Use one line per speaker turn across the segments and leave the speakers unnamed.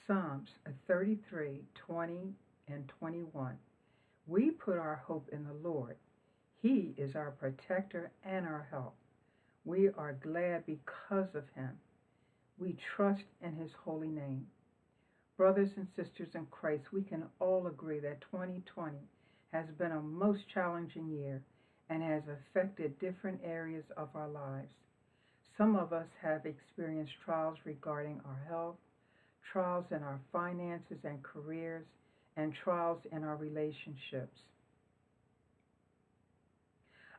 Psalms 33:20 and 21. We put our hope in the Lord. He is our protector and our help. We are glad because of him. We trust in his holy name. Brothers and sisters in Christ, we can all agree that 2020 has been a most challenging year and has affected different areas of our lives. Some of us have experienced trials regarding our health, trials in our finances and careers, and trials in our relationships.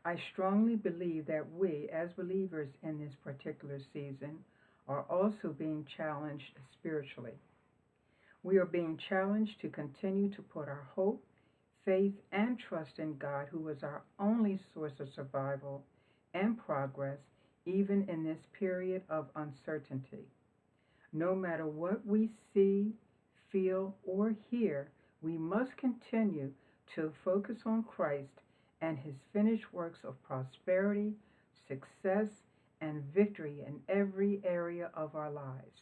I strongly believe that we, as believers in this particular season, are also being challenged spiritually. We are being challenged to continue to put our hope, faith, and trust in God, who is our only source of survival and progress, even in this period of uncertainty. No matter what we see, feel, or hear, we must continue to focus on Christ and his finished works of prosperity, success, and victory in every area of our lives.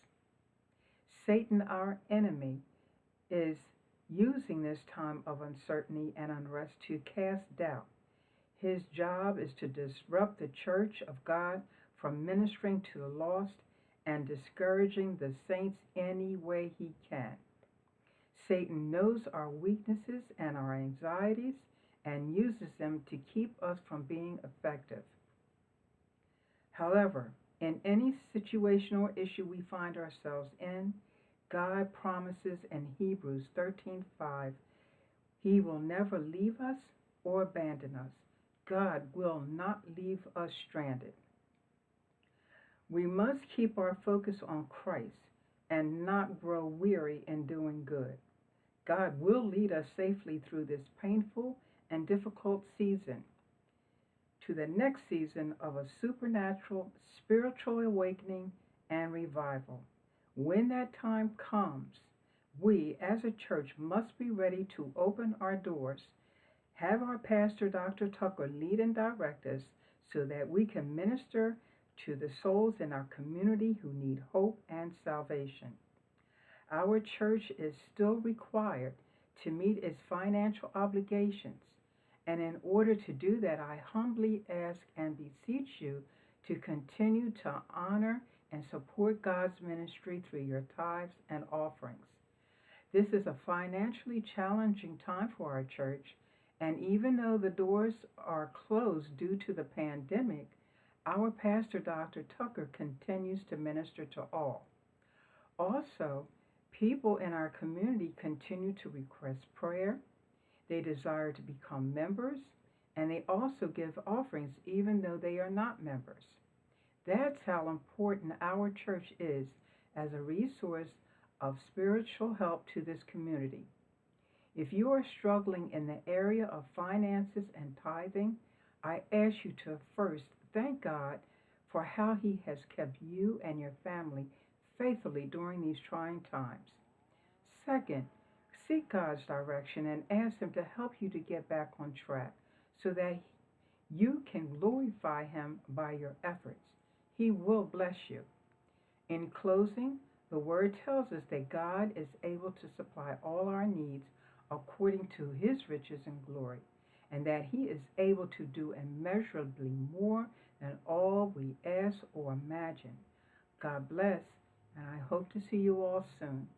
Satan, our enemy, is using this time of uncertainty and unrest to cast doubt. His job is to disrupt the church of God from ministering to the lost and discouraging the saints any way he can. Satan knows our weaknesses and our anxieties and uses them to keep us from being effective. However, in any situation or issue we find ourselves in, God promises in Hebrews 13:5, he will never leave us or abandon us. God will not leave us stranded. We must keep our focus on Christ and not grow weary in doing good. God will lead us safely through this painful and difficult season to the next season of a supernatural spiritual awakening and revival. When that time comes, we as a church must be ready to open our doors, have our pastor, Dr. Tucker, lead and direct us so that we can minister to the souls in our community who need hope and salvation. Our church is still required to meet its financial obligations, and in order to do that, I humbly ask and beseech you to continue to honor and support God's ministry through your tithes and offerings. This is a financially challenging time for our church, and even though the doors are closed due to the pandemic, our pastor, Dr. Tucker, continues to minister to all. Also, people in our community continue to request prayer. They desire to become members, and they also give offerings even though they are not members. That's how important our church is as a resource of spiritual help to this community. If you are struggling in the area of finances and tithing, I ask you to first thank God for how he has kept you and your family faithfully during these trying times. Second, seek God's direction and ask him to help you to get back on track so that you can glorify him by your efforts. He will bless you. In closing, the word tells us that God is able to supply all our needs according to his riches and glory, and that he is able to do immeasurably more than all we ask or imagine. God bless, and I hope to see you all soon.